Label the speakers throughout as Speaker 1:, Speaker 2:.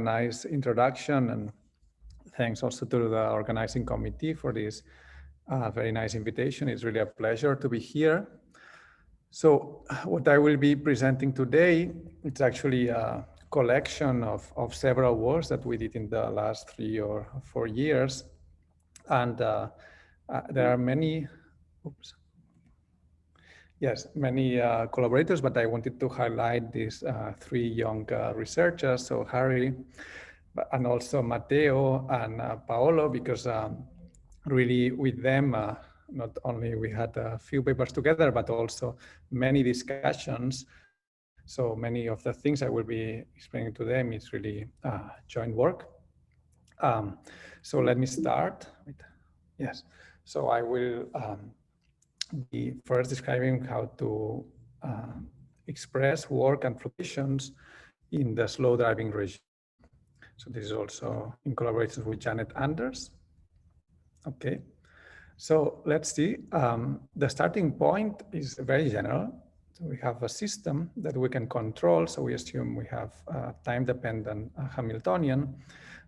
Speaker 1: nice introduction, and thanks also to the organizing committee for this very nice invitation. It's really a pleasure to be here. So what I will be presenting today, it's actually a collection of several works that we did in the last 3 or 4 years. And there are many, many collaborators, but I wanted to highlight these 3 young researchers, so Harry, and also Matteo and Paolo, because really with them, not only we had a few papers together, but also many discussions. So many of the things I will be explaining to them is really joint work. So let me start. Yes, so I will be first describing how to express work and fluctuations in the slow driving regime. So this is also in collaboration with Janet Anders. Okay, so let's see. The starting point is very general. So we have a system that we can control. So we assume we have a time-dependent Hamiltonian,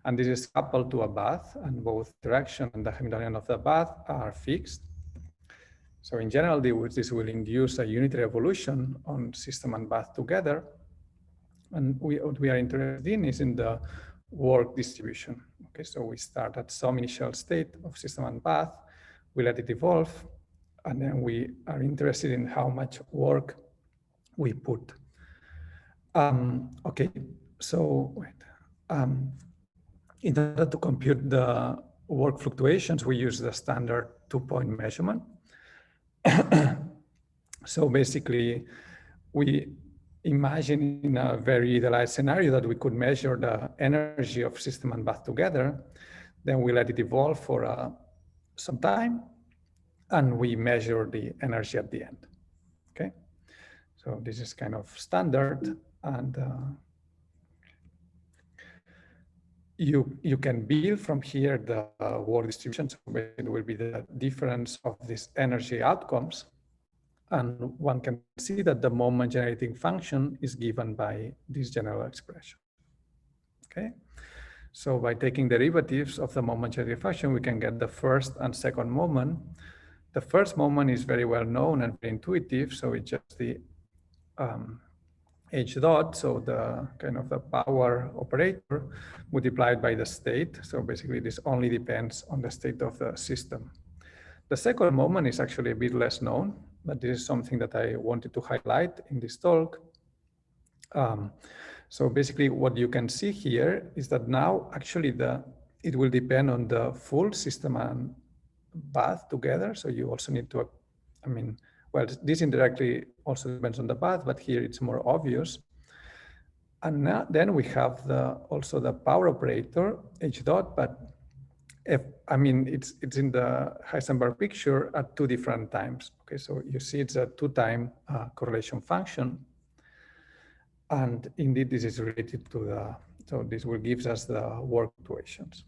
Speaker 1: and this is coupled to a bath, and both direction and the Hamiltonian of the bath are fixed. So in general, this will induce a unitary evolution on system and bath together. And what we are interested in is in the work distribution. Okay, so we start at some initial state of system and bath, we let it evolve, and then we are interested in how much work we put. Okay, so in order to compute the work fluctuations, we use the standard 2-point measurement. So basically, we imagine in a very idealized scenario that we could measure the energy of system and bath together. Then we let it evolve for some time, and we measure the energy at the end. Okay, so this is kind of standard, and you can build from here the work distribution. So it will be the difference of these energy outcomes. And one can see that the moment generating function is given by this general expression. Okay, so by taking derivatives of the moment generating function, we can get the first and second moment. The first moment is very well known and very intuitive. So it's just the h dot, so the kind of the power operator multiplied by the state. So basically this only depends on the state of the system. The second moment is actually a bit less known, but this is something that I wanted to highlight in this talk. So basically what you can see here is that now actually it will depend on the full system and bath together. So you also need to, well, this indirectly also depends on the bath, but here it's more obvious. And now, then we have also the power operator, h dot, but it's in the Heisenberg picture at 2 different times. Okay, so you see it's a 2-time correlation function. And indeed, this is related to so this will give us the work fluctuations.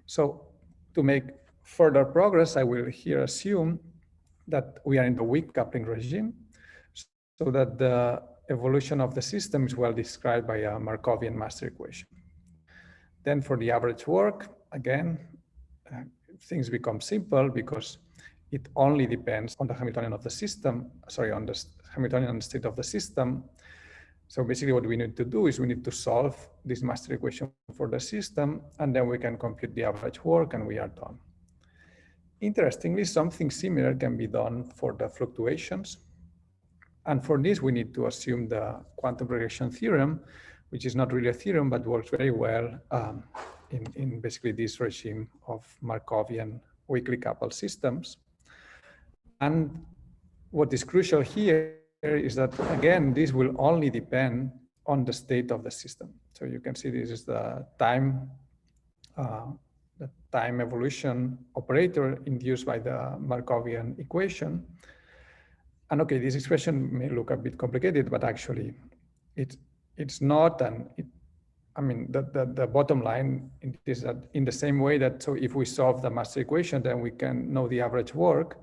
Speaker 1: So to make further progress, I will here assume that we are in the weak coupling regime, so that the evolution of the system is well described by a Markovian master equation. Then for the average work, again, things become simple because it only depends on the Hamiltonian of the system, on the Hamiltonian state of the system. So basically what we need to do is we need to solve this master equation for the system, and then we can compute the average work, and we are done. Interestingly, something similar can be done for the fluctuations. And for this, we need to assume the quantum regression theorem, which is not really a theorem, but works very well in basically this regime of Markovian weakly coupled systems. And what is crucial here is that, again, this will only depend on the state of the system. So you can see this is the time evolution operator induced by the Markovian equation. And okay, this expression may look a bit complicated, but actually it's not. And the bottom line is that in the same way that, so if we solve the master equation, then we can know the average work.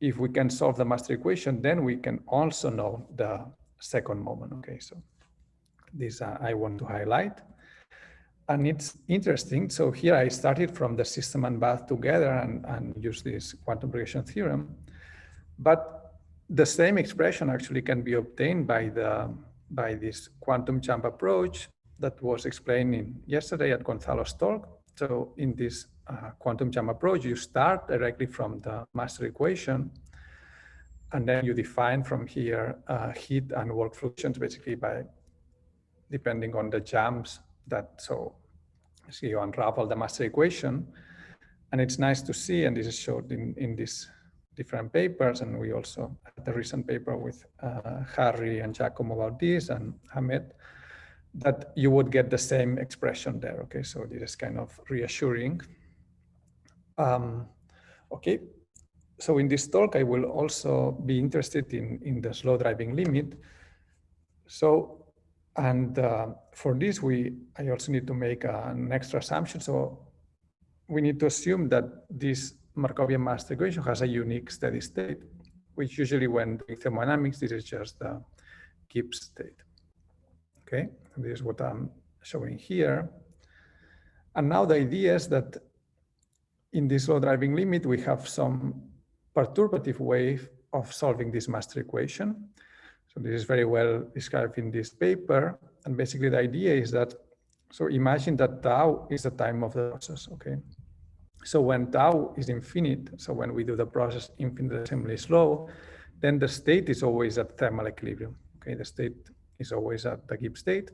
Speaker 1: If we can solve the master equation, then we can also know the second moment. Okay, so this I want to highlight. And it's interesting. So here I started from the system and bath together and used this quantum regression theorem. But the same expression actually can be obtained by this quantum jump approach that was explained yesterday at Gonzalo's talk. So in this quantum jump approach, you start directly from the master equation, and then you define from here heat and work fluctuations basically by depending on the jumps so you unravel the master equation. And it's nice to see, and this is showed in these different papers, and we also had a recent paper with Harry and Giacomo about this, and Hamed, that you would get the same expression there, okay? So this is kind of reassuring. Okay, so in this talk, I will also be interested in the slow driving limit. So, and for this, I also need to make an extra assumption. So we need to assume that this Markovian master equation has a unique steady state, which usually when doing thermodynamics, this is just the Gibbs state. Okay, and this is what I'm showing here. And now the idea is that in this slow driving limit, we have some perturbative way of solving this master equation. So this is very well described in this paper. And basically the idea is that, so imagine that tau is the time of the process, okay? So when tau is infinite, so when we do the process infinitesimally slow, then the state is always at thermal equilibrium, okay? The state is always at the Gibbs state.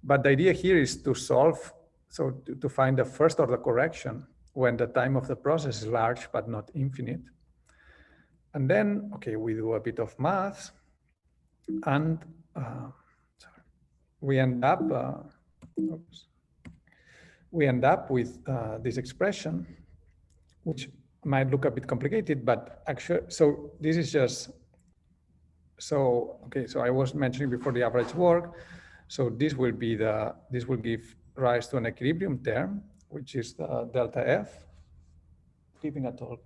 Speaker 1: But the idea here is to solve, so to find the first order correction when the time of the process is large but not infinite. And then, okay, we do a bit of math, and we end up with this expression, which might look a bit complicated, but actually, so this is just, so, okay, so I was mentioning before the average work. So this will give rise to an equilibrium term, which is the delta F. Leaving at all.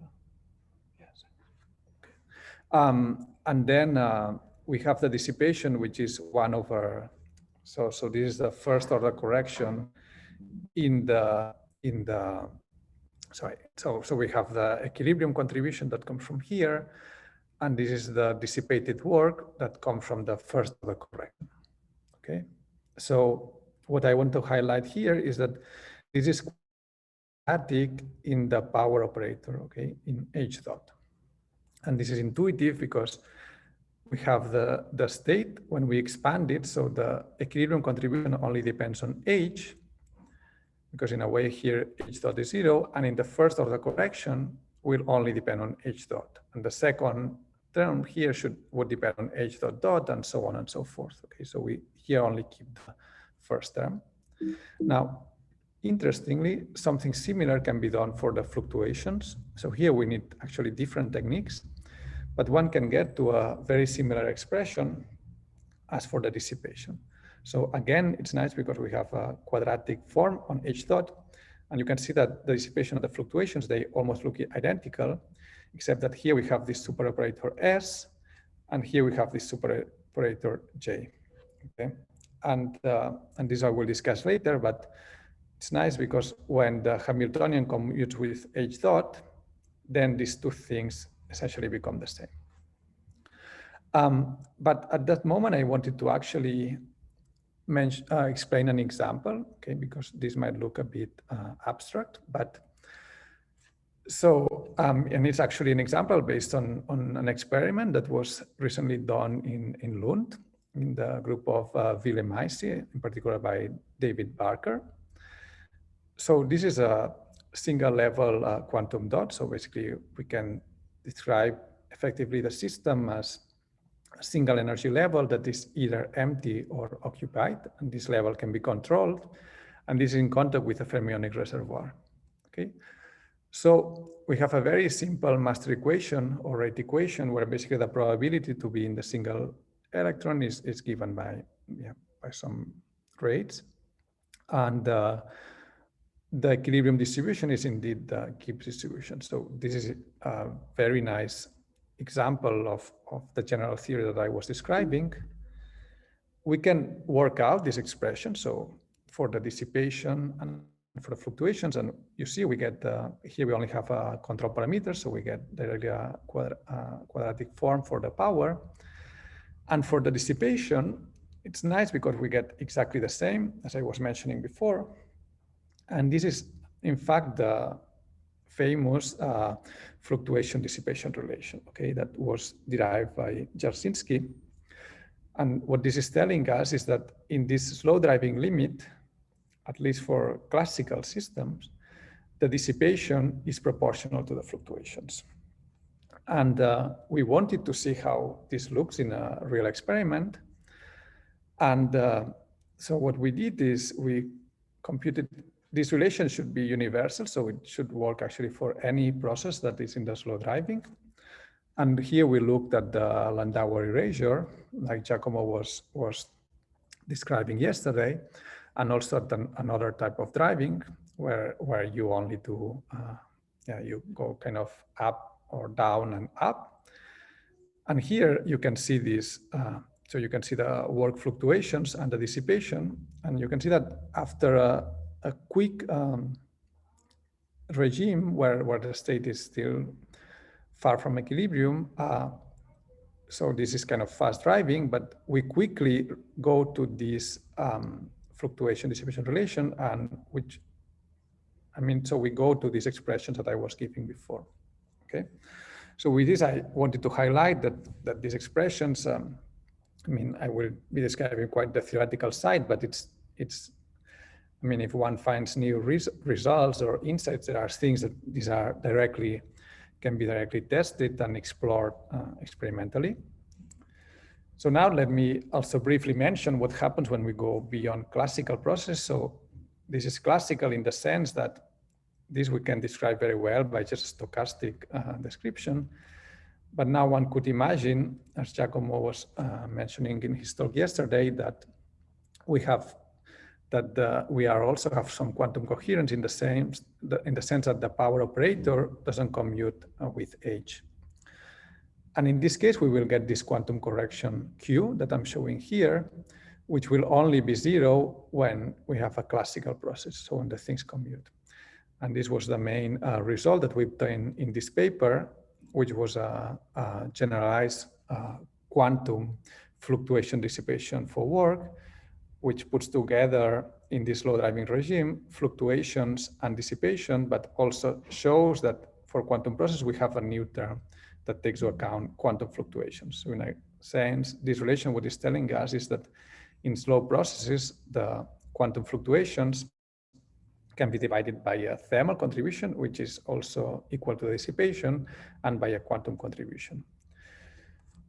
Speaker 1: Yes. Okay. And then we have the dissipation, which is 1 over. So this is the first order correction in the. Sorry. So we have the equilibrium contribution that comes from here, and this is the dissipated work that comes from the first order correction. Okay. So what I want to highlight here is that this is static in the power operator, okay, in H dot. And this is intuitive because we have the state when we expand it. So the equilibrium contribution only depends on H, because in a way here H dot is 0, and in the first order correction will only depend on H dot. And the second term here would depend on H dot dot, and so on and so forth. Okay, so we here only keep the first term. Now, interestingly, something similar can be done for the fluctuations. So here we need actually different techniques, but one can get to a very similar expression as for the dissipation. So again, it's nice because we have a quadratic form on H dot, and you can see that the dissipation of the fluctuations, they almost look identical, except that here we have this superoperator S, and here we have this superoperator J. Okay, and this I will discuss later, but it's nice because when the Hamiltonian commutes with H dot, then these two things essentially become the same. But at that moment, I wanted to actually explain an example, okay, because this might look a bit abstract, but so, and it's actually an example based on an experiment that was recently done in Lund, in the group of Willem Heisey, in particular by David Barker. So this is a single level quantum dot. So basically we can describe effectively the system as a single energy level that is either empty or occupied. And this level can be controlled. And this is in contact with a fermionic reservoir. Okay. So we have a very simple master equation or rate equation where basically the probability to be in the single electron is given by some rates. And the equilibrium distribution is indeed the Gibbs distribution. So this is a very nice example of the general theory that I was describing. We can work out this expression. So for the dissipation and for the fluctuations. And you see we get, here we only have a control parameter, so we get directly a quadratic form for the power. And for the dissipation, it's nice because we get exactly the same as I was mentioning before. And this is, in fact, the famous fluctuation dissipation relation, okay, that was derived by Jarzynski. And what this is telling us is that in this slow driving limit, at least for classical systems, the dissipation is proportional to the fluctuations. And we wanted to see how this looks in a real experiment. And so what we did is we computed, this relation should be universal, so it should work actually for any process that is in the slow driving. And here we looked at the Landauer erasure, like Giacomo was describing yesterday, and also at another type of driving where you only do, you go kind of up or down and up. And here you can see this, so you can see the work fluctuations and the dissipation. And you can see that after a quick regime where the state is still far from equilibrium, so this is kind of fast driving, but we quickly go to this fluctuation dissipation relation, and so we go to these expressions that I was giving before, okay? So with this, I wanted to highlight that these expressions, I will be describing quite the theoretical side, but it's if one finds new results or insights, there are things that can be directly tested and explored experimentally. So now let me also briefly mention what happens when we go beyond classical process. So this is classical in the sense that this we can describe very well by just stochastic description. But now one could imagine, as Giacomo was mentioning in his talk yesterday, that we also have some quantum coherence in the sense that the power operator doesn't commute with H. And in this case, we will get this quantum correction Q that I'm showing here, which will only be zero when we have a classical process, so when the things commute. And this was the main result that we obtained in this paper, which was a generalized quantum fluctuation dissipation for work, which puts together in this slow driving regime fluctuations and dissipation, but also shows that for quantum process, we have a new term that takes into account quantum fluctuations. So in a sense, this relation, what it's telling us is that in slow processes, the quantum fluctuations can be divided by a thermal contribution, which is also equal to the dissipation, and by a quantum contribution.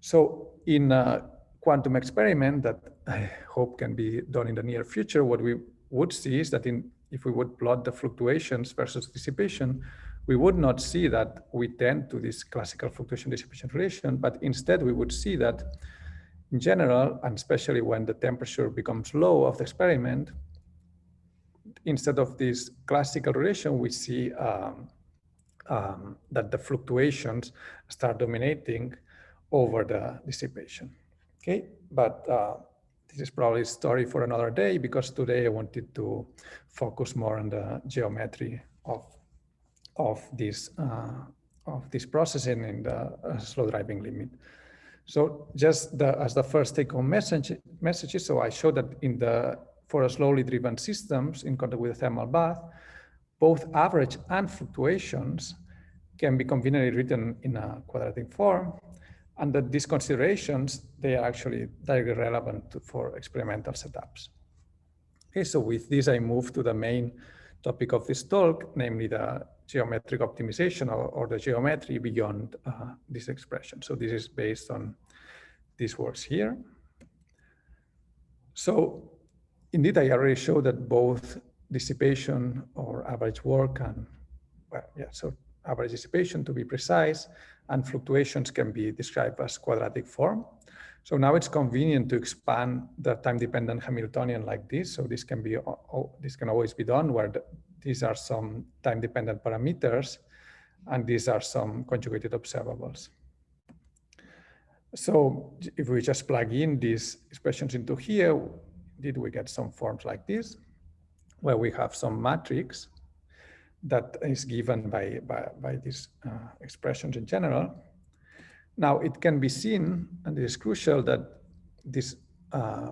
Speaker 1: So in a quantum experiment that I hope can be done in the near future, what we would see is that if we would plot the fluctuations versus dissipation, we would not see that we tend to this classical fluctuation dissipation relation, but instead we would see that in general, and especially when the temperature becomes low of the experiment, instead of this classical relation, we see that the fluctuations start dominating over the dissipation. Okay, but this is probably a story for another day, because today I wanted to focus more on the geometry of this processing in the slow driving limit. So just as the first take-home messages, so I showed that for slowly driven systems in contact with a thermal bath, both average and fluctuations can be conveniently written in a quadratic form, and that these considerations, they are actually directly relevant for experimental setups. Okay, so with this, I move to the main topic of this talk, namely the geometric optimization or the geometry beyond this expression. So this is based on these works here. So indeed, I already showed that both dissipation or average work and, so average dissipation to be precise, and fluctuations can be described as quadratic form. So now it's convenient to expand the time-dependent Hamiltonian like this. So this can always be done where these are some time-dependent parameters, and these are some conjugated observables. So if we just plug in these expressions into here, did we get some forms like this? where we have some matrix that is given by these expressions in general. Now it can be seen, and it is crucial, that this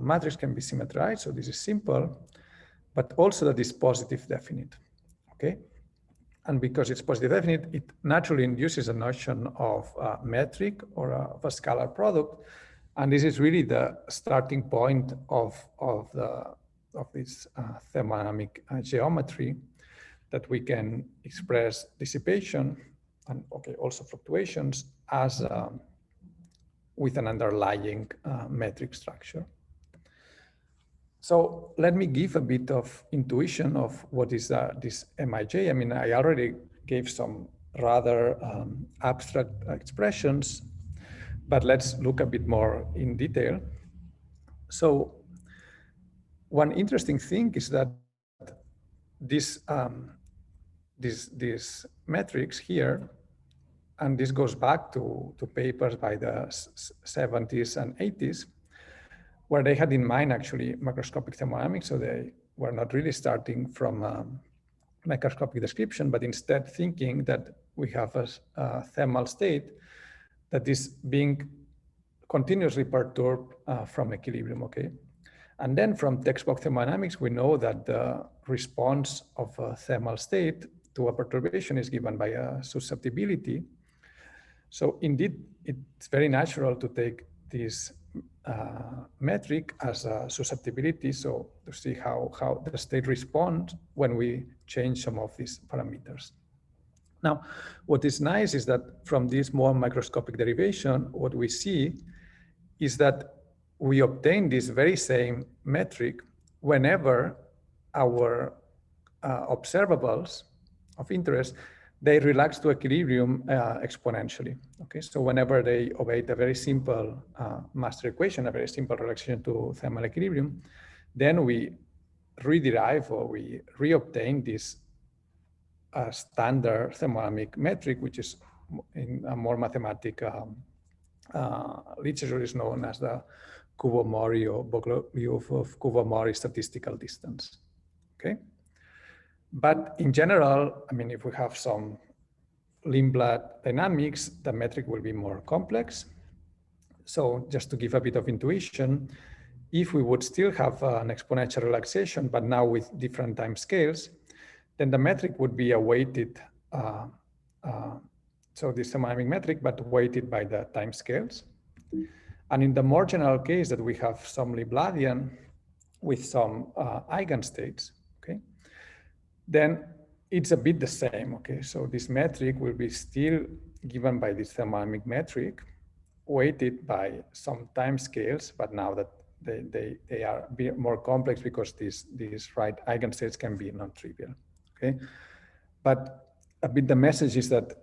Speaker 1: matrix can be symmetrized, so this is simple, but also that is positive definite, okay? And because it's positive definite, it naturally induces a notion of a metric or of a scalar product. And this is really the starting point of this thermodynamic geometry, that we can express dissipation and also fluctuations as with an underlying metric structure. So let me give a bit of intuition of what is this MIJ. I mean, I already gave some rather abstract expressions, but let's look a bit more in detail. So one interesting thing is that these metrics here, and this goes back to papers by the 70s and 80s, where they had in mind actually macroscopic thermodynamics. So they were not really starting from macroscopic description, but instead thinking that we have a thermal state that is being continuously perturbed from equilibrium, okay? And then from textbook thermodynamics, we know that the response of a thermal state to a perturbation is given by a susceptibility. So indeed, it's very natural to take this metric as a susceptibility, so to see how the state responds when we change some of these parameters. Now, what is nice is that from this more microscopic derivation, what we see is that we obtain this very same metric whenever our observables of interest, they relax to equilibrium exponentially. Okay, so whenever they obey a very simple master equation, a very simple relaxation to thermal equilibrium, then we rederive or we reobtain this standard thermodynamic metric, which is in a more mathematic literature is known as the Kubo-Mori or Bogoliubov of Kubo-Mori statistical distance. Okay. But in general, I mean, if we have some Lindblad dynamics, the metric will be more complex. So just to give a bit of intuition, if we would still have an exponential relaxation, but now with different time scales, then the metric would be a weighted, so this thermodynamic metric, but weighted by the time scales. And in the more general case that we have some Lindbladian with some eigenstates, okay, then it's a bit the same, okay? So this metric will be still given by this thermodynamic metric, weighted by some time scales, but now that they are a bit more complex because these right eigenstates can be non-trivial, okay? But a bit the message is that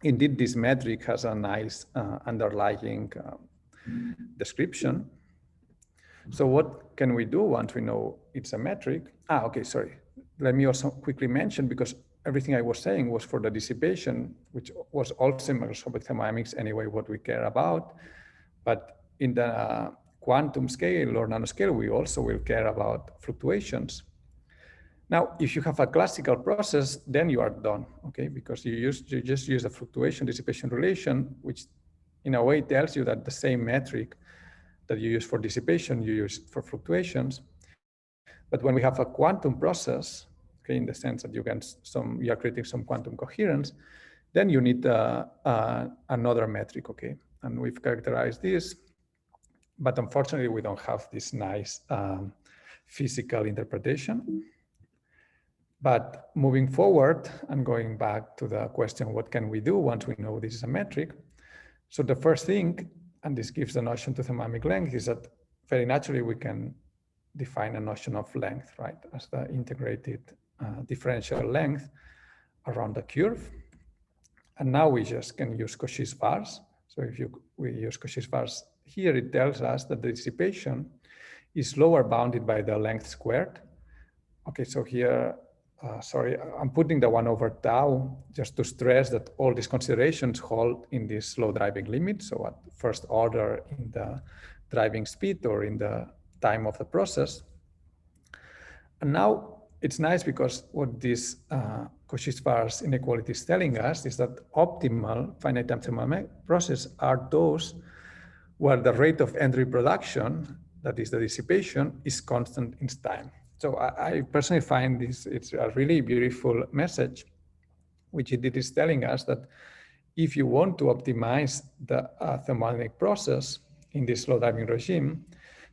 Speaker 1: indeed this metric has a nice underlying description. So what can we do once we know it's a metric? Okay, sorry. Let me also quickly mention, because everything I was saying was for the dissipation, which was also in macroscopic thermodynamics anyway, what we care about. But in the quantum scale or nanoscale, we also will care about fluctuations. Now, if you have a classical process, then you are done, okay? Because you just use a fluctuation dissipation relation, which in a way tells you that the same metric that you use for dissipation, you use for fluctuations. But when we have a quantum process, okay, in the sense that you are creating some quantum coherence, then you need another metric, okay? And we've characterized this, but unfortunately we don't have this nice physical interpretation. But moving forward and going back to the question, what can we do once we know this is a metric? So the first thing, and this gives the notion to thermodynamic length, is that very naturally we can define a notion of length, right? As the integrated differential length around the curve. And now we just can use Cauchy's vars. So if we use Cauchy's vars here, it tells us that the dissipation is lower bounded by the length squared. Okay, so here, sorry, I'm putting the 1 over tau just to stress that all these considerations hold in this slow driving limit. So at first order in the driving speed or in the time of the process. And now it's nice because what this Cauchy-Schwarz inequality is telling us is that optimal finite time thermodynamic processes are those where the rate of entropy production, that is the dissipation, is constant in time. So I personally find it's a really beautiful message, which it is telling us that if you want to optimize the thermodynamic process in this slow driving regime,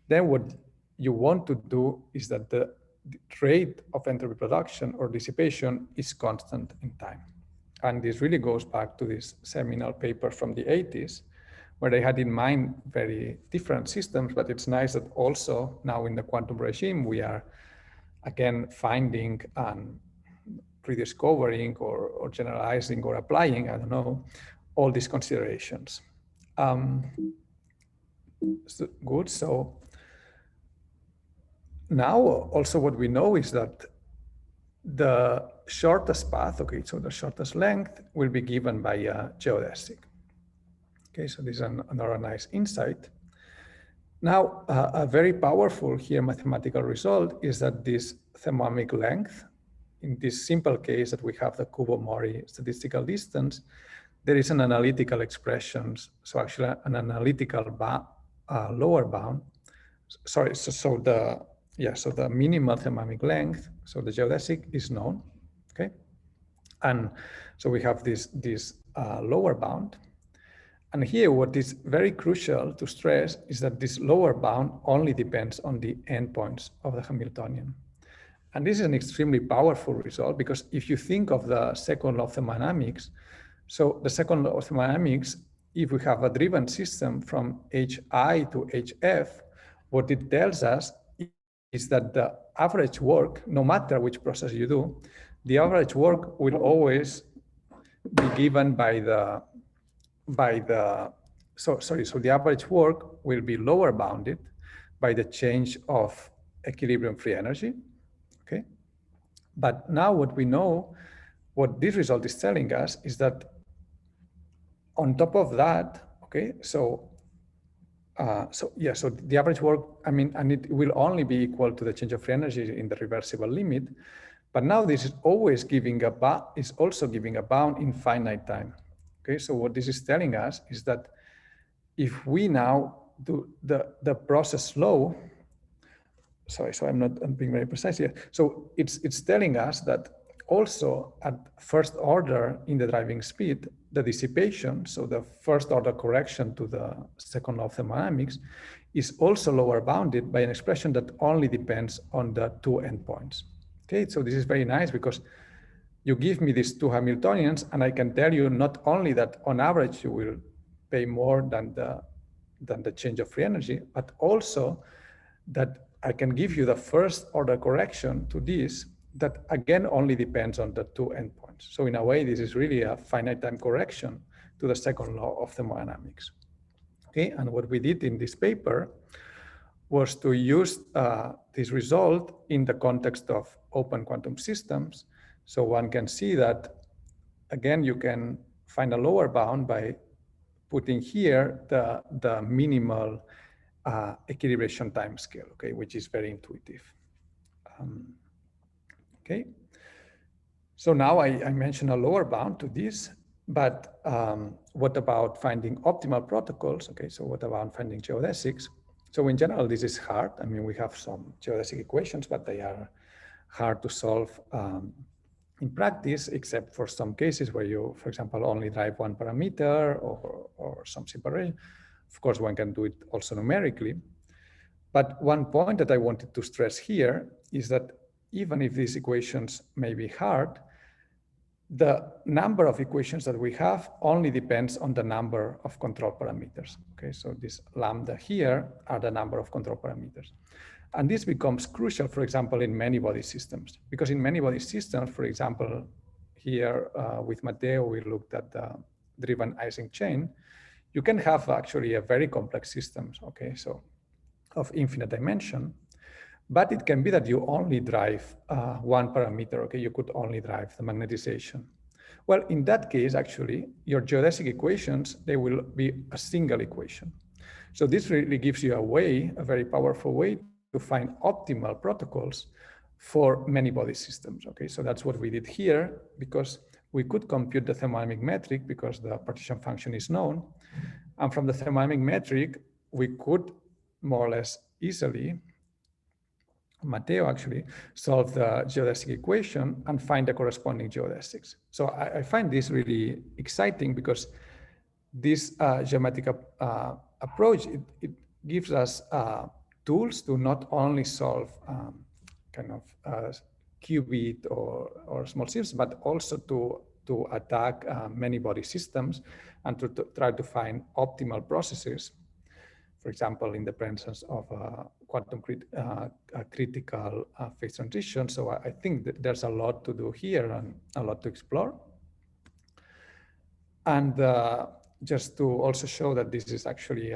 Speaker 1: then what you want to do is that the rate of entropy production or dissipation is constant in time. And this really goes back to this seminal paper from the 80s, where they had in mind very different systems, but it's nice that also now in the quantum regime, we are again finding and rediscovering or generalizing or applying, I don't know, all these considerations. Good, so now also what we know is that the shortest path, okay, so the shortest length will be given by a geodesic. Okay, so this is another nice insight. Now, a very powerful here mathematical result is that this thermodynamic length, in this simple case that we have the Kubo-Mori statistical distance, there is an analytical expression, so actually an analytical lower bound. Sorry, so the minimal thermodynamic length, so the geodesic is known, okay? And so we have this lower bound. And here, what is very crucial to stress is that this lower bound only depends on the endpoints of the Hamiltonian. And this is an extremely powerful result because if you think of the second law of thermodynamics, so the second law of thermodynamics, if we have a driven system from HI to HF, what it tells us is that the average work, no matter which process you do, the average work will always be given so the average work will be lower bounded by the change of equilibrium free energy, okay? But now what we know, what this result is telling us is that on top of that, okay, so the average work, I mean, and it will only be equal to the change of free energy in the reversible limit, but now this is always giving also giving a bound in finite time. Okay, so what this is telling us is that if we now do the process slow, sorry, so I'm being very precise here. So it's telling us that also at first order in the driving speed, the dissipation, so the first order correction to the second law of thermodynamics, is also lower bounded by an expression that only depends on the two endpoints. Okay, so this is very nice because you give me these two Hamiltonians, and I can tell you not only that on average you will pay more than the change of free energy, but also that I can give you the first order correction to this that again only depends on the two endpoints. So in a way, this is really a finite time correction to the second law of thermodynamics. Okay, and what we did in this paper was to use this result in the context of open quantum systems. So one can see that, again, you can find a lower bound by putting here the minimal equilibration time scale, okay, which is very intuitive. Okay, so now I mentioned a lower bound to this, but what about finding optimal protocols? Okay, so what about finding geodesics? So in general, this is hard. I mean, we have some geodesic equations, but they are hard to solve in practice, except for some cases where you, for example, only drive one parameter or some separation. Of course, one can do it also numerically. But one point that I wanted to stress here is that even if these equations may be hard, the number of equations that we have only depends on the number of control parameters. Okay, so this lambda here are the number of control parameters. And this becomes crucial, for example, in many body systems, because in many body systems, for example, here with Matteo, we looked at the driven Ising chain. You can have actually a very complex system, okay, so of infinite dimension, but it can be that you only drive one parameter, okay, you could only drive the magnetization. Well, in that case, actually, your geodesic equations, they will be a single equation. So this really gives you a way, a very powerful way to find optimal protocols for many body systems. Okay, so that's what we did here, because we could compute the thermodynamic metric because the partition function is known. And from the thermodynamic metric, we could more or less easily, Matteo actually, solve the geodesic equation and find the corresponding geodesics. So I find this really exciting because this geometric approach, it gives us tools to not only solve kind of qubit or small systems, but also to attack many body systems and to try to find optimal processes. For example, in the presence of quantum critical phase transition. So I think that there's a lot to do here and a lot to explore. And just to also show that this is actually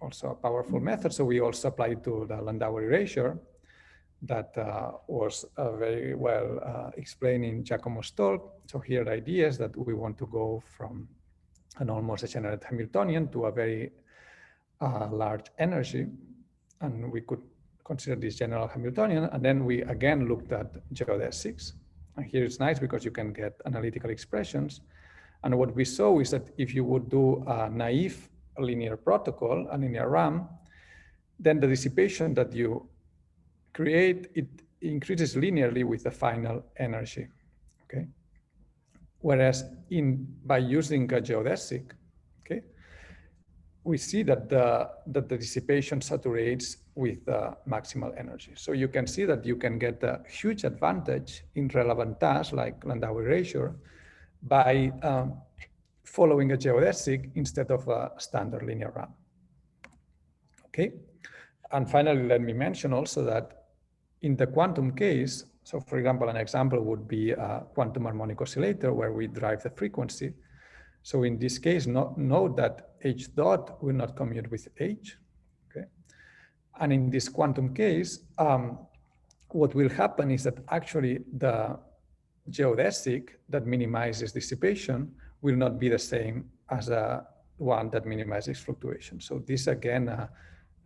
Speaker 1: also a powerful method. So we also applied to the Landauer erasure that was very well explained in Giacomo's talk. So here the idea is that we want to go from an almost degenerate Hamiltonian to a very large energy, and we could consider this general Hamiltonian. And then we again looked at geodesics. And here it's nice because you can get analytical expressions. And what we saw is that if you would do a naive linear protocol, a linear RAM, then the dissipation that you create, it increases linearly with the final energy, okay? Whereas by using a geodesic, okay, we see that the dissipation saturates with the maximal energy. So you can see that you can get a huge advantage in relevant tasks like Landauer erasure by following a geodesic instead of a standard linear RAM. Okay, and finally, let me mention also that in the quantum case, so for example, an example would be a quantum harmonic oscillator where we drive the frequency. So in this case, note that H dot will not commute with H, okay? And in this quantum case, what will happen is that actually the geodesic that minimizes dissipation will not be the same as a one that minimizes fluctuation. So this again, I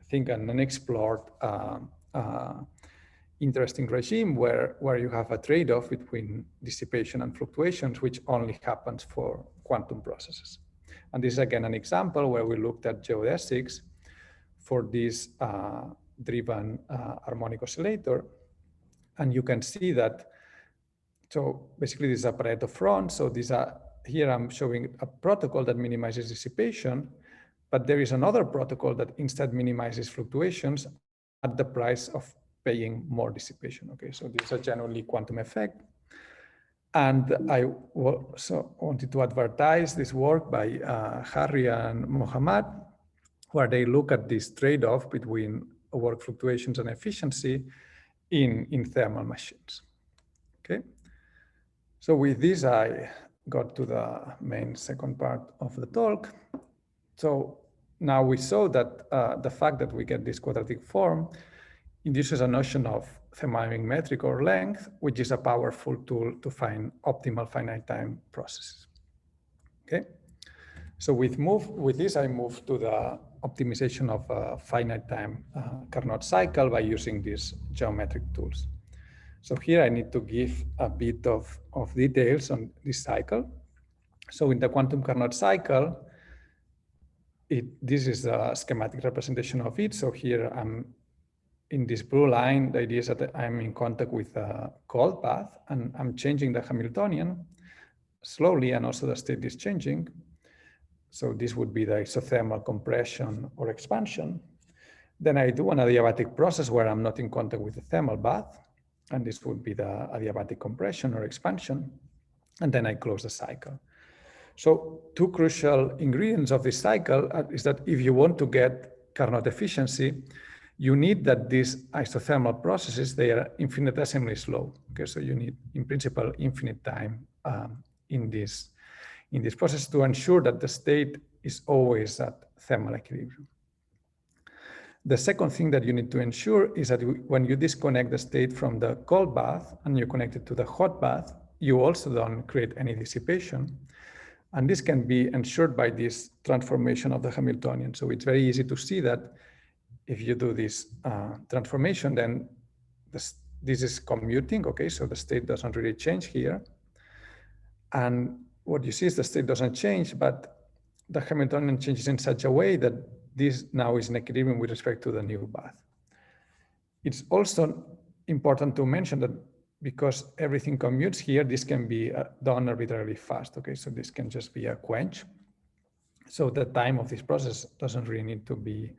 Speaker 1: think an unexplored interesting regime where you have a trade-off between dissipation and fluctuations, which only happens for quantum processes. And this is again an example where we looked at geodesics for this driven harmonic oscillator. And you can see that, so basically this is a Pareto front. So these are, here I'm showing a protocol that minimizes dissipation, but there is another protocol that instead minimizes fluctuations at the price of paying more dissipation. Okay, so this is a genuinely quantum effect. And I also wanted to advertise this work by Harry and Mohammad, where they look at this trade-off between work fluctuations and efficiency in thermal machines. Okay, so with this, I got to the main second part of the talk. So now we saw that the fact that we get this quadratic form induces a notion of thermodynamic metric or length, which is a powerful tool to find optimal finite time processes. Okay, so with this, I move to the optimization of a finite time Carnot cycle by using these geometric tools. So here I need to give a bit of details on this cycle. So in the quantum Carnot cycle, this is a schematic representation of it. So here I'm in this blue line, the idea is that I'm in contact with a cold path and I'm changing the Hamiltonian slowly, and also the state is changing. So this would be the isothermal compression or expansion. Then I do an adiabatic process where I'm not in contact with the thermal bath, and this would be the adiabatic compression or expansion. And then I close the cycle. So two crucial ingredients of this cycle is that if you want to get Carnot efficiency, you need that these isothermal processes, they are infinitesimally slow. Okay, so you need, in principle, infinite time in this process to ensure that the state is always at thermal equilibrium. The second thing that you need to ensure is that when you disconnect the state from the cold bath and you connect it to the hot bath, you also don't create any dissipation. And this can be ensured by this transformation of the Hamiltonian. So it's very easy to see that if you do this transformation, then this is commuting, okay? So the state doesn't really change here. And what you see is the state doesn't change, but the Hamiltonian changes in such a way that this now is in equilibrium with respect to the new bath. It's also important to mention that because everything commutes here, this can be done arbitrarily fast, okay? So this can just be a quench. So the time of this process doesn't really need to be,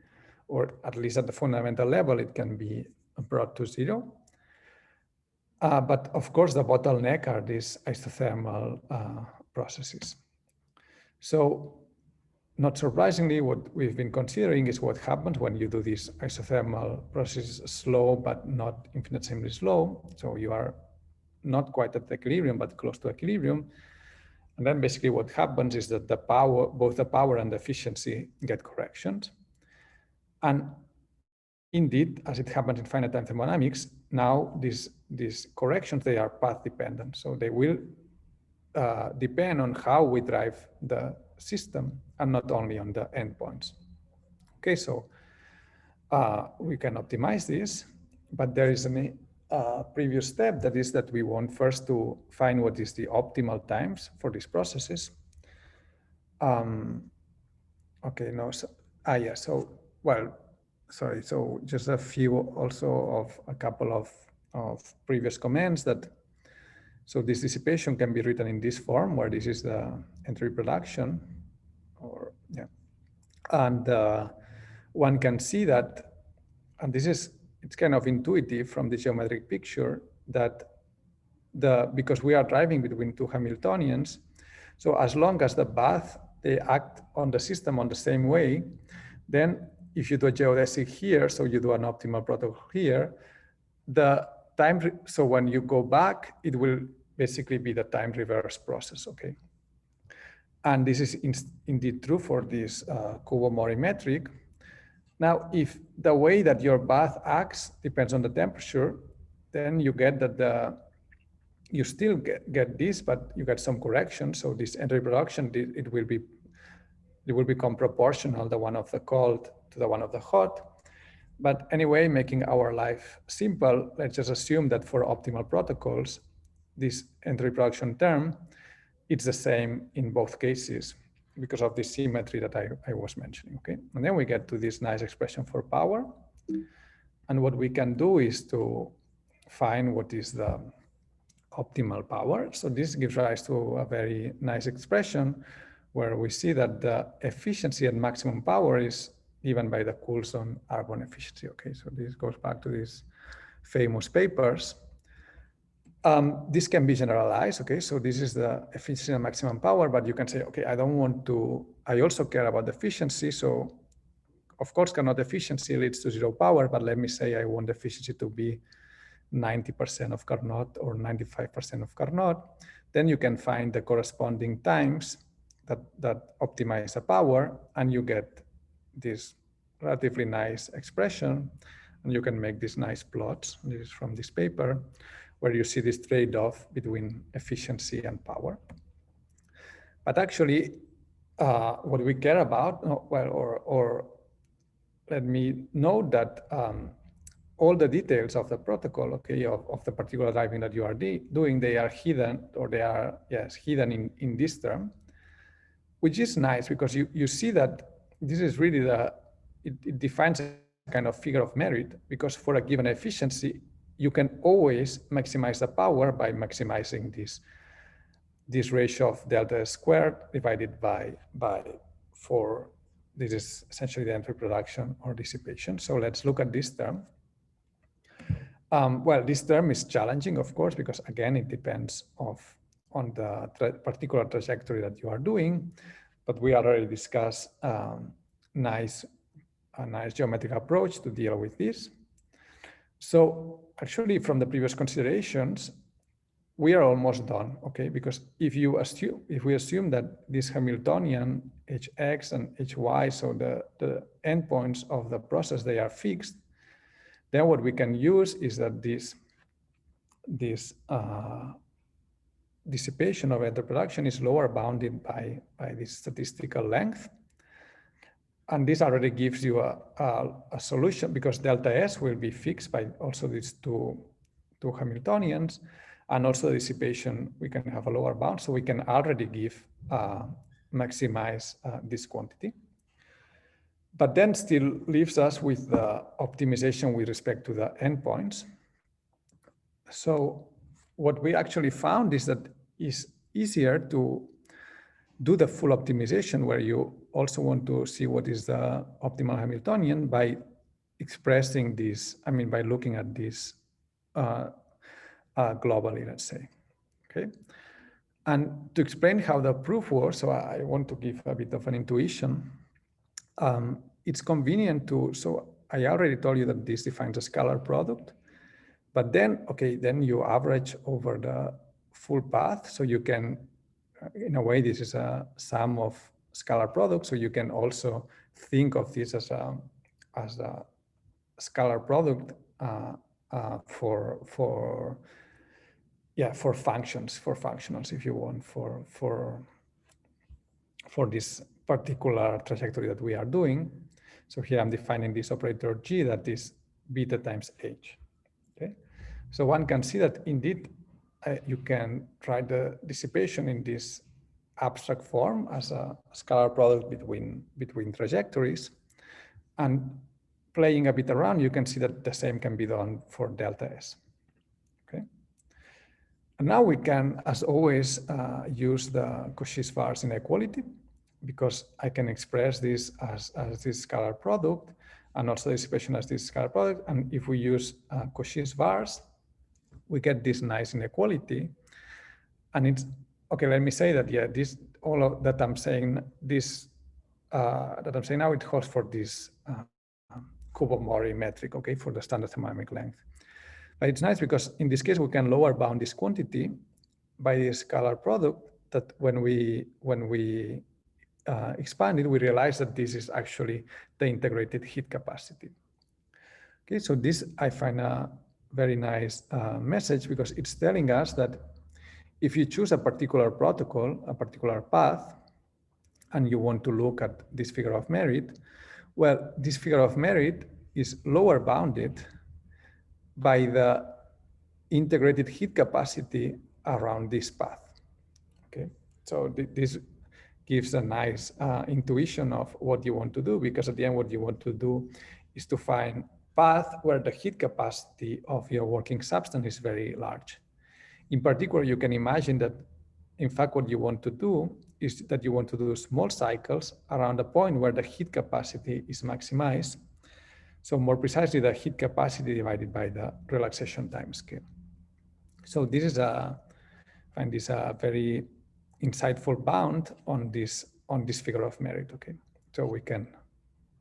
Speaker 1: or at least at the fundamental level, it can be brought to zero. But of course, the bottleneck are these isothermal processes. So not surprisingly, what we've been considering is what happens when you do these isothermal processes slow, but not infinitesimally slow. So you are not quite at equilibrium, but close to equilibrium. And then basically what happens is that the power, both the power and the efficiency get corrections. And indeed, as it happens in finite time thermodynamics, now these corrections, they are path dependent. So they will depend on how we drive the system and not only on the endpoints. Okay, so we can optimize this, but there is a previous step, that is that we want first to find what is the optimal times for these processes. Okay, no, so, yeah, so, well, sorry, so just a few also of a couple of previous comments that, so this dissipation can be written in this form, where this is the entropy production, or, yeah. And one can see that, and this is, it's kind of intuitive from the geometric picture, that because we are driving between two Hamiltonians, so as long as the bath, they act on the system on the same way, then if you do a geodesic here, so you do an optimal protocol here, the time, so when you go back, it will basically be the time reverse process, okay? And this is indeed true for this Kubo-Mori metric. Now, if the way that your bath acts depends on the temperature, then you get that you still get this, but you get some correction. So this entropy production, it will become proportional, the one of the cold to the one of the hot. But anyway, making our life simple, let's just assume that for optimal protocols, this entropy production term, it's the same in both cases because of the symmetry that I was mentioning, okay? And then we get to this nice expression for power. And what we can do is to find what is the optimal power. So this gives rise to a very nice expression where we see that the efficiency at maximum power is given by the Coulson-Arbon efficiency, okay? So this goes back to these famous papers. This can be generalized, okay? So this is the efficiency at maximum power, but you can say, okay, I don't want to, I also care about the efficiency. So of course, Carnot efficiency leads to zero power, but let me say I want the efficiency to be 90% of Carnot or 95% of Carnot. Then you can find the corresponding times that optimize the power, and you get this relatively nice expression, and you can make these nice plots. This is from this paper, where you see this trade-off between efficiency and power. But actually, what we care about, or let me note that all the details of the protocol, okay, of the particular driving that you are doing, they are hidden, or they are, yes, hidden in this term, which is nice because you see that this is really it defines a kind of figure of merit, because for a given efficiency, you can always maximize the power by maximizing this ratio of delta squared divided by 4. This is essentially the entropy production or dissipation. So let's look at this term. Well, this term is challenging, of course, because again, it depends on the particular trajectory that you are doing, but we already discussed a nice geometric approach to deal with this. So actually, from the previous considerations, we are almost done, okay? Because if we assume that this Hamiltonian Hx and Hy, so the endpoints of the process, they are fixed, then what we can use is that this dissipation of entropy production is lower bounded by this statistical length. And this already gives you a solution, because delta S will be fixed by also these two two Hamiltonians, and also dissipation, we can have a lower bound, so we can already maximize this quantity. But then still leaves us with the optimization with respect to the endpoints. So what we actually found is that it's easier to do the full optimization where you also want to see what is the optimal Hamiltonian by expressing this, by looking at this globally, let's say, okay? And to explain how the proof works, so I want to give a bit of an intuition. It's convenient to, so I already told you that this defines a scalar product, but then, okay, then you average over the full path. So you can, in a way, this is a sum of scalar products. So you can also think of this as a scalar product for functionals, if you want, for this particular trajectory that we are doing. So here I'm defining this operator G that is beta times H. Okay, so one can see that indeed you can write the dissipation in this abstract form as a scalar product between trajectories, and playing a bit around, you can see that the same can be done for delta S. Okay, and now we can, as always, use the Cauchy-Schwarz inequality, because I can express this as this scalar product, and also dissipation as this scalar product. And if we use Cauchy-Schwarz, we get this nice inequality. And it's, okay, let me say that, yeah, this, all of that I'm saying, this, that I'm saying now, it holds for this Kubo-Mori metric, okay, for the standard thermodynamic length. But it's nice because in this case, we can lower bound this quantity by this scalar product that when we expand it, we realize that this is actually the integrated heat capacity. Okay, so this I find a very nice message, because it's telling us that if you choose a particular protocol, a particular path, and you want to look at this figure of merit, well, this figure of merit is lower bounded by the integrated heat capacity around this path. Okay, so this gives a nice intuition of what you want to do, because at the end, what you want to do is to find path where the heat capacity of your working substance is very large. In particular, you can imagine that, in fact, what you want to do is that you want to do small cycles around a point where the heat capacity is maximized. So more precisely, the heat capacity divided by the relaxation time scale. So this is I find this a very insightful bound on this figure of merit. Okay, so we can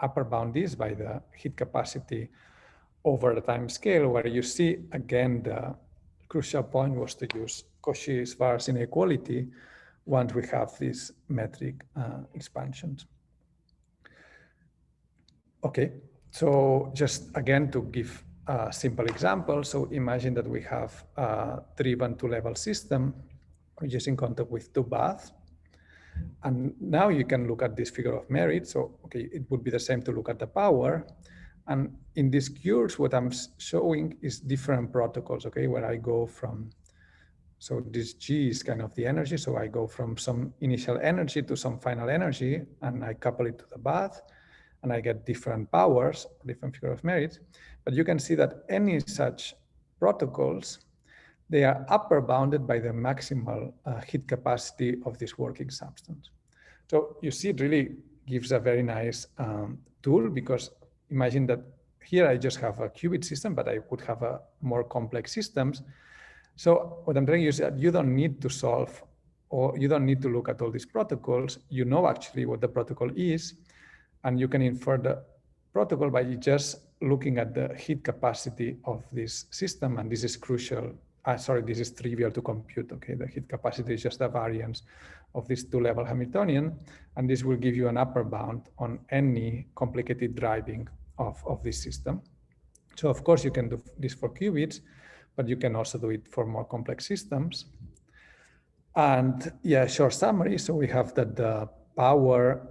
Speaker 1: upper bound this by the heat capacity over the time scale, where you see again the crucial point was to use Cauchy-Schwarz inequality once we have these metric expansions. Okay, so just again to give a simple example. So imagine that we have a driven two-level system, which is in contact with two baths. And now you can look at this figure of merit. So, okay, it would be the same to look at the power. And in these curves, what I'm showing is different protocols, okay, where I go from, so this G is kind of the energy. So I go from some initial energy to some final energy, and I couple it to the bath, and I get different powers, different figure of merit. But you can see that any such protocols, they are upper bounded by the maximal heat capacity of this working substance. So you see, it really gives a very nice tool, because imagine that here I just have a qubit system, but I could have a more complex systems. So what I'm telling you is that you don't need to solve, or you don't need to look at all these protocols. You know actually what the protocol is, and you can infer the protocol by just looking at the heat capacity of this system. And this is crucial. Sorry, this is trivial to compute, okay? The heat capacity is just a variance of this two-level Hamiltonian, and this will give you an upper bound on any complicated driving of this system. So of course you can do this for qubits, but you can also do it for more complex systems. And yeah, short summary, so we have that the power,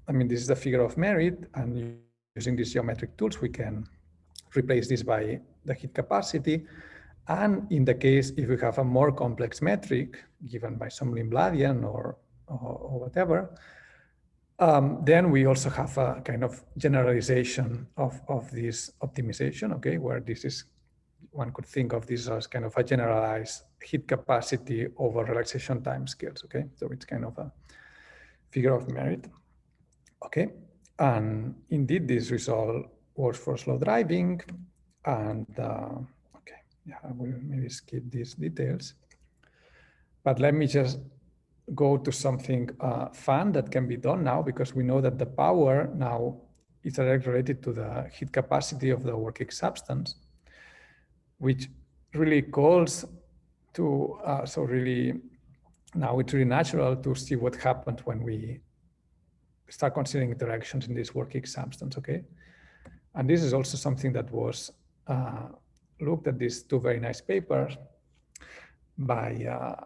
Speaker 1: this is the figure of merit, and using these geometric tools, we can replace this by the heat capacity. And in the case, if we have a more complex metric given by some Lindbladian or whatever, then we also have a kind of generalization of this optimization, okay, where this is, one could think of this as kind of a generalized heat capacity over relaxation time scales, okay? So it's kind of a figure of merit, okay? And indeed, this result works for slow driving, and okay, yeah, I will maybe skip these details. But let me just go to something fun that can be done now, because we know that the power now is directly related to the heat capacity of the working substance, which really calls to, so really, now it's really natural to see what happened when we start considering interactions in this working substance, okay? And this is also something that was looked at these two very nice papers by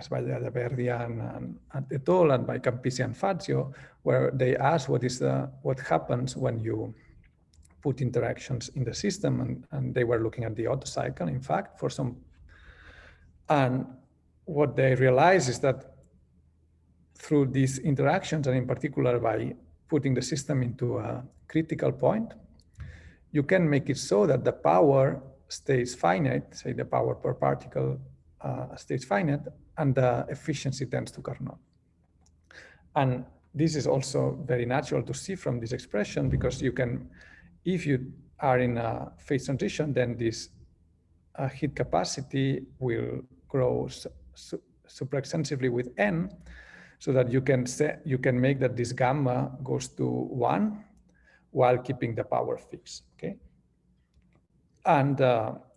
Speaker 1: by Verdia and et al. And by Campisi and Fazio, where they asked what happens when you put interactions in the system, and they were looking at the Otto cycle, in fact, for some. And what they realized is that through these interactions, and in particular by putting the system into a critical point, you can make it so that the power stays finite, say the power per particle stays finite, and the efficiency tends to Carnot. And this is also very natural to see from this expression, because you can, if you are in a phase transition, then this heat capacity will grow super extensively with n, so that you can make that this gamma goes to 1 while keeping the power fixed, okay? And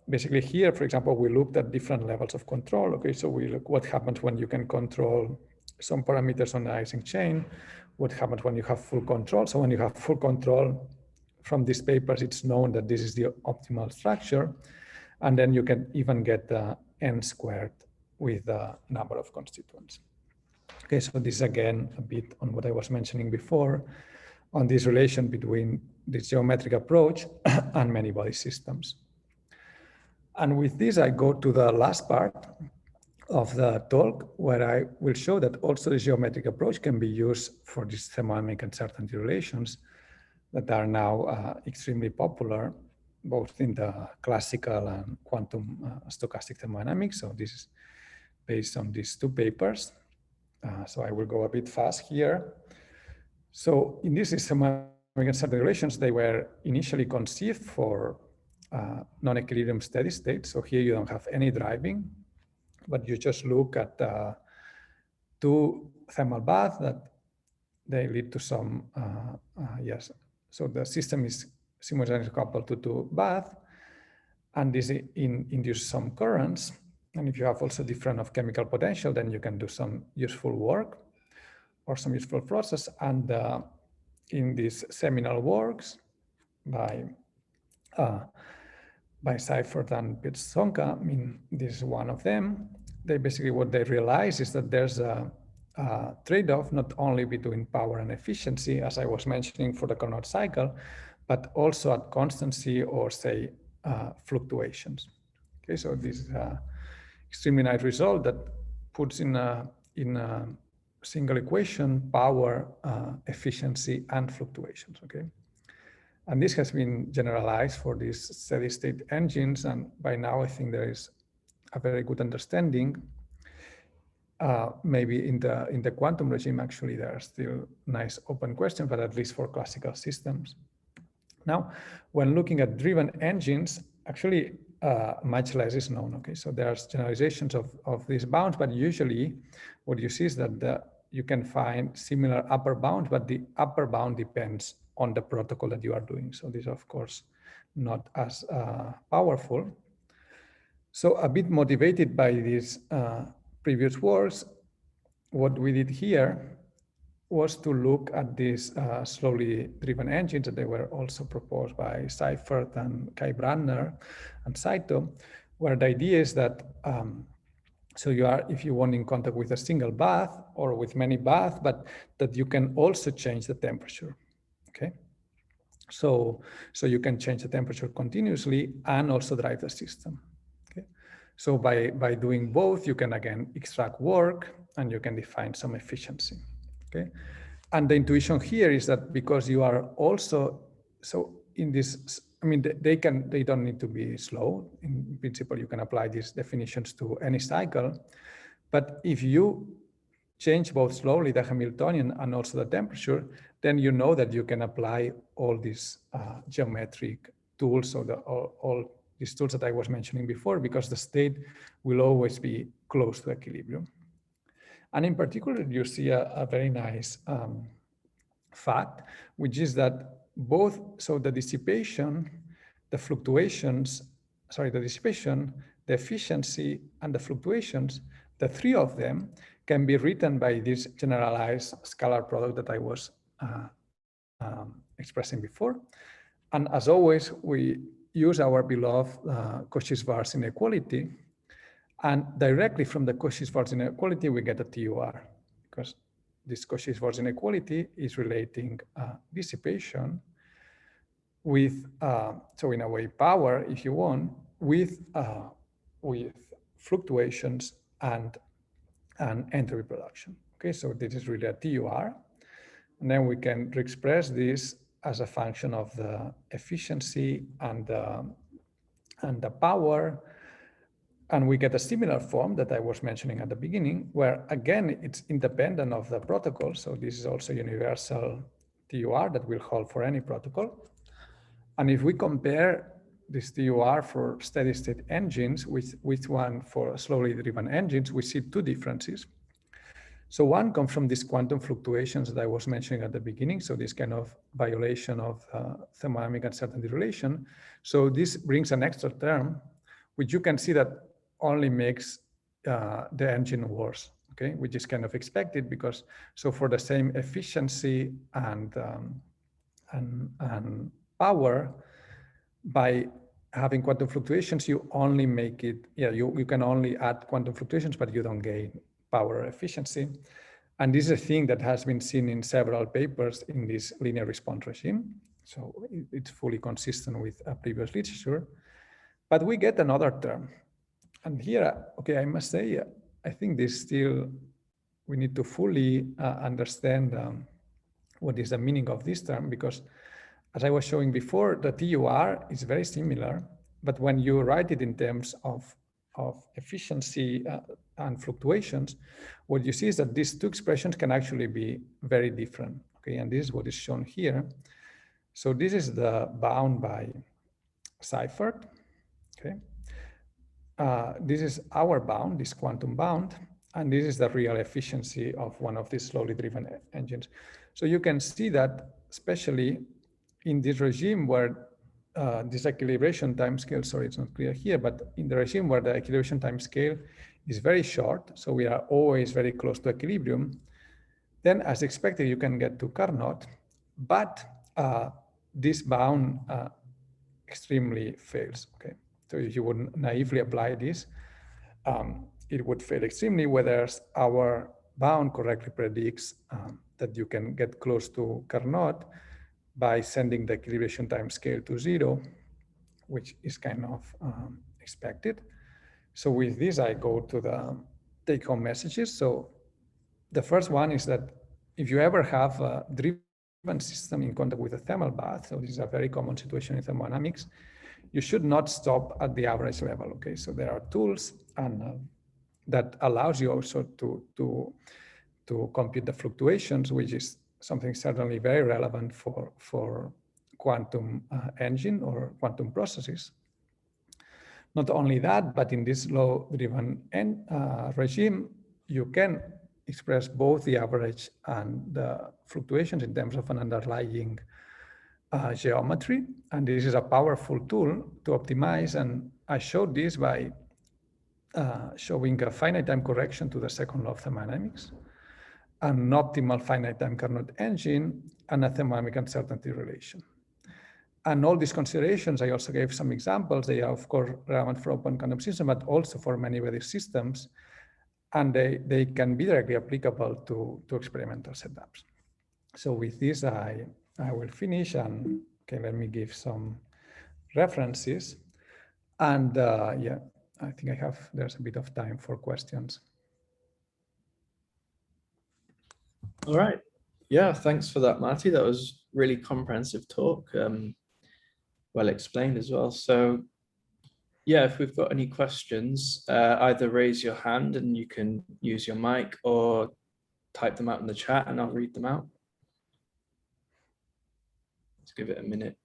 Speaker 1: basically here, for example, we looked at different levels of control, okay? So we look what happens when you can control some parameters on the Ising chain, what happens when you have full control. So when you have full control, from these papers, it's known that this is the optimal structure. And then you can even get the n squared with the number of constituents. Okay, so this is again a bit on what I was mentioning before, on this relation between this geometric approach and many body systems. And with this, I go to the last part of the talk, where I will show that also the geometric approach can be used for these thermodynamic uncertainty relations that are now extremely popular, both in the classical and quantum stochastic thermodynamics. So this is based on these two papers. So I will go a bit fast here. So in this thermodynamic uncertainty relations, they were initially conceived for non-equilibrium steady state. So here you don't have any driving, but you just look at two thermal baths that they lead to some, yes. So the system is simultaneously coupled to two baths, and this induces some currents. And if you have also different of chemical potential, then you can do some useful work or some useful process. And in these seminal works by Seifert and Pirsonka, I mean, this is one of them. They basically, what they realize is that there's a trade-off not only between power and efficiency, as I was mentioning for the Carnot cycle, but also at constancy or say fluctuations. Okay, so this is a extremely nice result that puts in a single equation power, efficiency, and fluctuations. Okay. And this has been generalized for these steady state engines. And by now, I think there is a very good understanding. Maybe in the quantum regime, actually, there are still nice open questions, but at least for classical systems. Now, when looking at driven engines, actually much less is known. Okay, so there's generalizations of these bounds, but usually what you see is that you can find similar upper bounds, but the upper bound depends on the protocol that you are doing. So this is, of course, not as powerful. So a bit motivated by these previous works, what we did here was to look at these slowly driven engines that they were also proposed by Seifert and Kai Brandner and Saito, where the idea is that so you are, if you want, in contact with a single bath or with many baths, but that you can also change the temperature. Okay, so you can change the temperature continuously and also drive the system. Okay, So by doing both, you can again extract work and you can define some efficiency, okay? And the intuition here is that because you are also, so in this, I mean, they don't need to be slow. In principle, you can apply these definitions to any cycle. But if you change both slowly the Hamiltonian and also the temperature, then you know that you can apply all these geometric tools, so all these tools that I was mentioning before, because the state will always be close to equilibrium. And in particular, you see a very nice fact, which is that both, so the dissipation, the fluctuations, sorry, the dissipation, the efficiency, and the fluctuations, the three of them can be written by this generalized scalar product that I was expressing before. And as always, we use our beloved Cauchy-Schwarz inequality. And directly from the Cauchy-Schwarz inequality, we get a TUR, because this Cauchy-Schwarz inequality is relating dissipation with, so in a way, power, if you want, with fluctuations and entropy production. Okay, so this is really a TUR. And then we can re-express this as a function of the efficiency and the power. And we get a similar form that I was mentioning at the beginning, where again, it's independent of the protocol. So this is also universal TUR that will hold for any protocol. And if we compare this TUR for steady state engines with one for slowly driven engines, we see two differences. So one comes from these quantum fluctuations that I was mentioning at the beginning. So this kind of violation of thermodynamic uncertainty relation. So this brings an extra term, which you can see that only makes the engine worse, okay? Which is kind of expected because, so for the same efficiency and power, by having quantum fluctuations, you only make it, you can only add quantum fluctuations, but you don't gain power or efficiency. And this is a thing that has been seen in several papers in this linear response regime. So it's fully consistent with a previous literature. But we get another term. And here, okay, I must say, I think this still, we need to fully understand what is the meaning of this term, because as I was showing before, the TUR is very similar, but when you write it in terms of efficiency and fluctuations, what you see is that these two expressions can actually be very different, okay? And this is what is shown here. So this is the bound by Seifert, okay? This is our bound, this quantum bound, and this is the real efficiency of one of these slowly driven engines. So you can see that, especially in this regime where this equilibration time scale, sorry, it's not clear here, but in the regime where the equilibration time scale is very short, so we are always very close to equilibrium, then as expected, you can get to Carnot, but this bound extremely fails, okay? So if you would naively apply this, it would fail extremely, whereas our bound correctly predicts that you can get close to Carnot by sending the equilibration time scale to 0, which is kind of expected. So with this, I go to the take-home messages. So the first one is that if you ever have a driven system in contact with a thermal bath, so this is a very common situation in thermodynamics, you should not stop at the average level, okay? So there are tools and that allows you also to compute the fluctuations, which is something certainly very relevant for quantum engine or quantum processes. Not only that, but in this law-driven regime, you can express both the average and the fluctuations in terms of an underlying geometry. And this is a powerful tool to optimize. And I showed this by showing a finite time correction to the second law of thermodynamics, an optimal finite time Carnot engine, and a thermodynamic uncertainty relation. And all these considerations, I also gave some examples. They are, of course, relevant for open quantum systems, but also for many other systems. And they can be directly applicable to experimental setups. So with this, I will finish, and okay, let me give some references. And yeah, I think there's a bit of time for questions.
Speaker 2: All right. Yeah, thanks for that, Marty. That was really comprehensive talk. Well explained as well. So yeah, if we've got any questions, either raise your hand and you can use your mic, or type them out in the chat and I'll read them out. Let's give it a minute.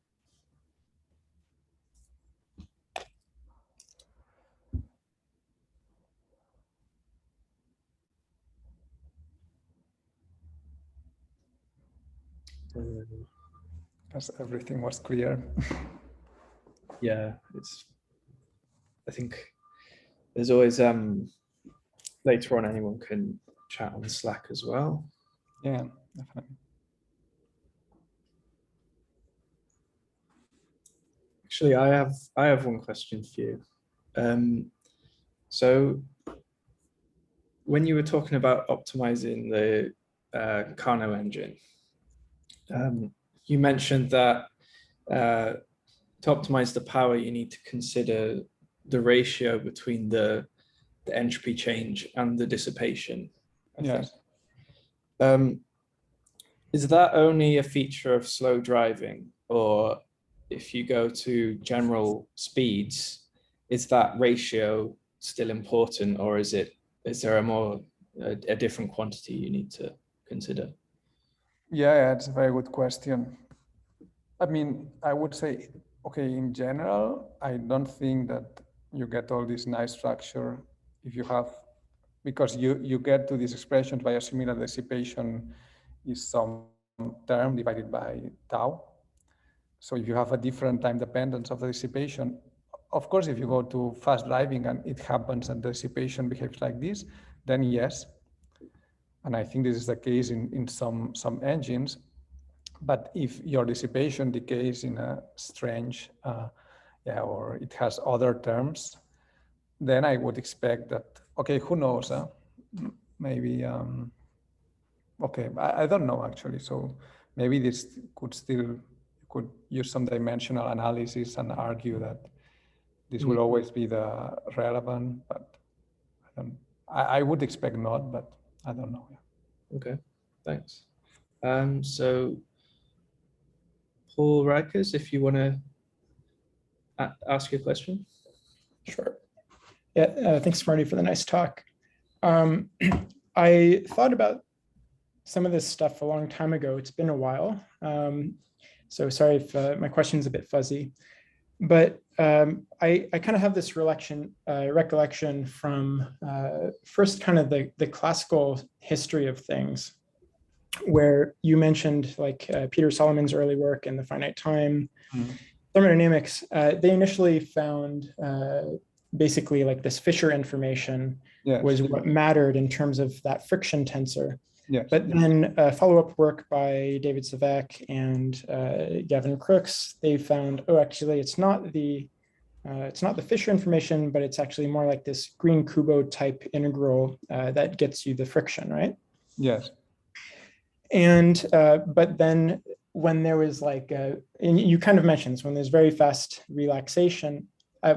Speaker 1: As everything was clear.
Speaker 2: Yeah, I think there's always later on anyone can chat on Slack as well.
Speaker 1: Yeah, definitely.
Speaker 2: Actually, I have one question for you. So when you were talking about optimizing the Carnot engine, you mentioned that to optimize the power, you need to consider the ratio between the entropy change and the dissipation.
Speaker 1: Yes.
Speaker 2: Is that only a feature of slow driving, or if you go to general speeds, is that ratio still important, or is there a different quantity you need to consider?
Speaker 1: Yeah, it's a very good question. I mean, I would say, okay, in general, I don't think that you get all this nice structure if you have, because you get to these expressions by assuming that dissipation is some term divided by tau. So if you have a different time dependence of the dissipation, of course, if you go to fast driving and it happens and the dissipation behaves like this, then yes. And I think this is the case in some engines. But if your dissipation decays in a strange, or it has other terms, then I would expect that, okay, who knows? Maybe, okay, I don't know actually. So maybe this could use some dimensional analysis and argue that this will always be the relevant, but I would expect not, but I don't know. Yeah.
Speaker 2: Okay, thanks. So Paul Rikers, if you want to ask your question.
Speaker 3: Sure. Yeah, thanks, Marty, for the nice talk. I thought about some of this stuff a long time ago. It's been a while. So sorry if my question is a bit fuzzy, but I kind of have this recollection from first kind of the classical history of things, where you mentioned like Peter Solomon's early work in the finite time, thermodynamics. They initially found basically like this Fisher information was what mattered in terms of that friction tensor.
Speaker 1: Yes.
Speaker 3: But then follow-up work by David Savek and Gavin Crooks, they found, oh, actually, it's not the Fisher information, but it's actually more like this Green-Kubo type integral that gets you the friction, right?
Speaker 1: Yes.
Speaker 3: And but then when there was like, and you kind of mentioned this, when there's very fast relaxation,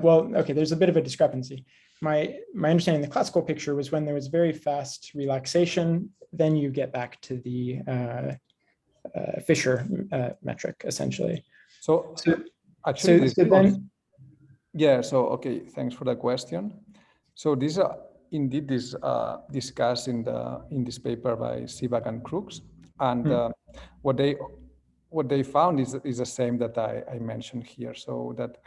Speaker 3: well, okay, there's a bit of a discrepancy. My understanding of the classical picture was when there was very fast relaxation, then you get back to the Fisher metric, essentially.
Speaker 1: So actually, okay, thanks for the question. So these are indeed discussed in this paper by Sivak and Crooks, and what they found is the same that I mentioned here. So that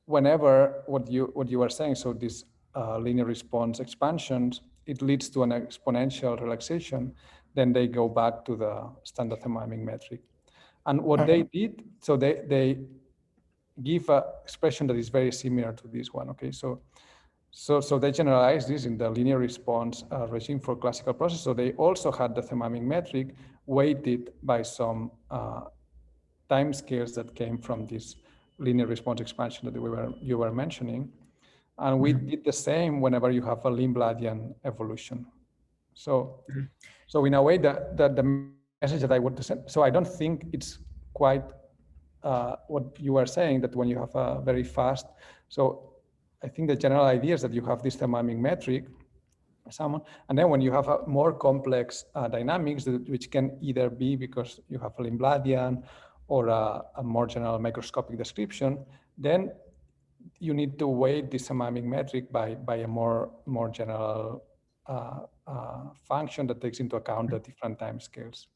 Speaker 1: whenever what you are saying, so this linear response expansions, it leads to an exponential relaxation, then they go back to the standard thermodynamic metric. And what they did, so they give an expression that is very similar to this one. Okay, so they generalize this in the linear response regime for classical processes. So they also had the thermodynamic metric weighted by some time scales that came from this linear response expansion that you were mentioning. And we did the same whenever you have a Lindbladian evolution. So in a way, the message that I want to send, so I don't think it's quite what you are saying, that when you have a very fast, so I think the general idea is that you have this thermodynamic metric, and then when you have a more complex dynamics, which can either be because you have a Lindbladian or a more general microscopic description, then you need to weight this thermodynamic metric by a more general function that takes into account the different time scales.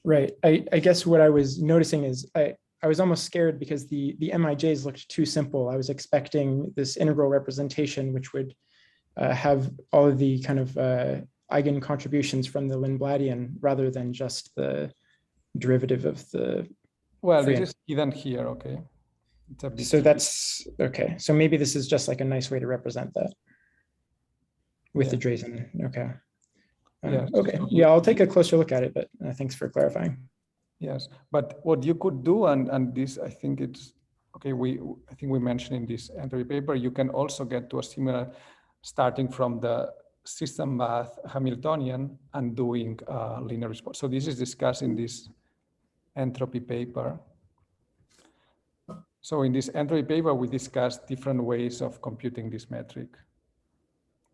Speaker 3: Right. I guess what I was noticing is I was almost scared because the MIJs looked too simple. I was expecting this integral representation, which would have all of the kind of eigen contributions from the Lindbladian rather than just the derivative of the.
Speaker 1: Well, this is hidden here, okay. It's a bit
Speaker 3: so that's okay. So maybe this is just like a nice way to represent that with the Drazen. Okay.
Speaker 1: Yes.
Speaker 3: Okay. Yeah, I'll take a closer look at it, but thanks for clarifying.
Speaker 1: Yes, but what you could do, and this, I think it's okay. I think we mentioned in this entry paper, you can also get to a similar, starting from the system bath Hamiltonian and doing linear response. So this is discussed in this entropy paper. So in this entropy paper, we discussed different ways of computing this metric.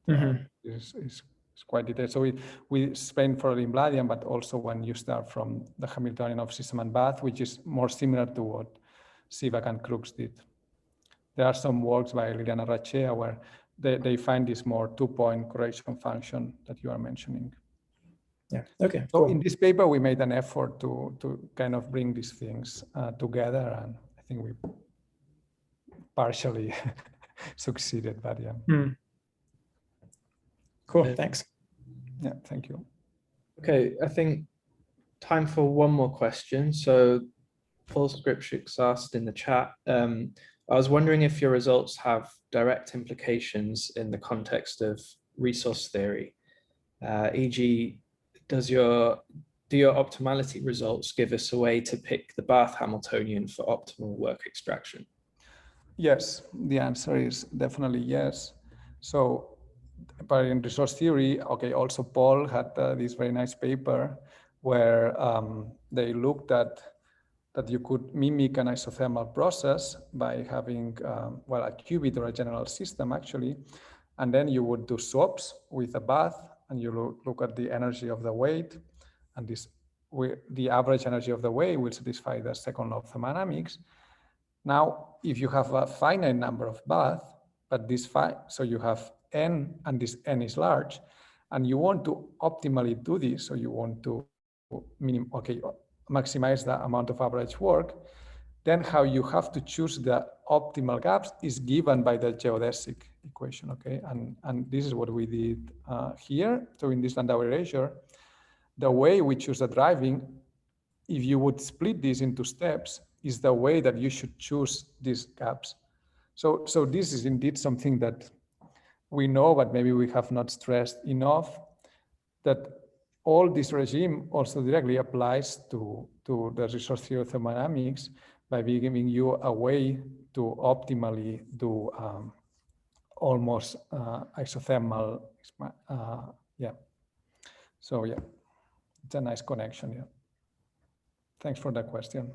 Speaker 1: It's quite detailed. So we explained for Lindbladian, but also when you start from the Hamiltonian of system and bath, which is more similar to what Sivak and Crookes did. There are some works by Liliana Rachea where they find this more two-point correlation function that you are mentioning.
Speaker 3: Yeah, okay.
Speaker 1: So
Speaker 3: cool.
Speaker 1: in this paper, we made an effort to kind of bring these things together, and I think we partially succeeded, but yeah.
Speaker 3: Cool, thanks.
Speaker 1: Yeah, thank you.
Speaker 2: Okay, I think time for one more question. So Paul Scripchik's asked in the chat, I was wondering if your results have direct implications in the context of resource theory, e.g., do your optimality results give us a way to pick the Bath Hamiltonian for optimal work extraction?
Speaker 1: Yes, the answer is definitely yes. So, but in resource theory, okay, also Paul had this very nice paper where they looked at that you could mimic an isothermal process by having, well, a qubit or a general system actually, and then you would do swaps with a bath, and you look at the energy of the weight, and the average energy of the weight will satisfy the second law of thermodynamics. Now, if you have a finite number of baths, but so you have n, and this n is large, and you want to optimally do this, so you want to maximize the amount of average work, then how you have to choose the optimal gaps is given by the geodesic equation, okay? And this is what we did here. So in this Landauer erasure, the way we choose the driving, if you would split this into steps, is the way that you should choose these gaps. So this is indeed something that we know, but maybe we have not stressed enough, that all this regime also directly applies to the resource theory of thermodynamics by giving you a way to optimally do almost isothermal, yeah. So yeah, it's a nice connection, yeah. Thanks for that question.